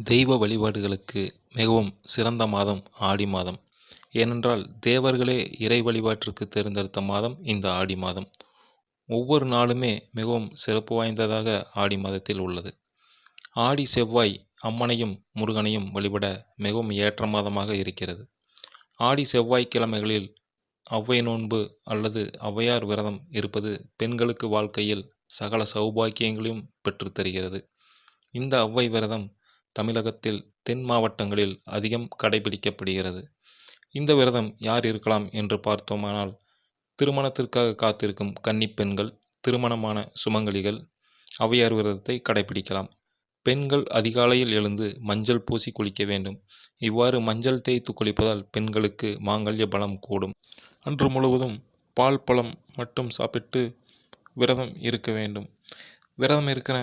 தெய்வ வழிபாடுகளுக்கு மிகவும் சிறந்த மாதம் ஆடி மாதம். ஏனென்றால் தேவர்களே இறை வழிபாட்டிற்கு தேர்ந்தெடுத்த மாதம் இந்த ஆடி மாதம். ஒவ்வொரு நாளுமே மிகவும் சிறப்பு வாய்ந்ததாக ஆடி மாதத்தில் உள்ளது. ஆடி செவ்வாய் அம்மனையும் முருகனையும் வழிபட மிகவும் ஏற்ற மாதமாக இருக்கிறது. ஆடி செவ்வாய்க்கிழமைகளில் ஔவை நோன்பு அல்லது ஔவையார் விரதம் இருப்பது பெண்களுக்கு வாழ்க்கையில் சகல சௌபாக்கியங்களையும் பெற்றுத் தருகிறது. இந்த ஔவை விரதம் தமிழகத்தில் தென் மாவட்டங்களில் அதிகம் கடைபிடிக்கப்படுகிறது. இந்த விரதம் யார் இருக்கலாம் என்று பார்த்தோமானால், திருமணத்திற்காக காத்திருக்கும் கன்னிப் பெண்கள், திருமணமான சுமங்கலிகள் ஔவையார் விரதத்தை கடைபிடிக்கலாம். பெண்கள் அதிகாலையில் எழுந்து மஞ்சள் பூசி குளிக்க வேண்டும். இவ்வாறு மஞ்சள் தேய்த்து குளிப்பதால் பெண்களுக்கு மாங்கல்ய பலம் கூடும். அன்று முழுவதும் பால் பழம் மட்டும் சாப்பிட்டு விரதம் இருக்க வேண்டும். விரதம் இருக்கிற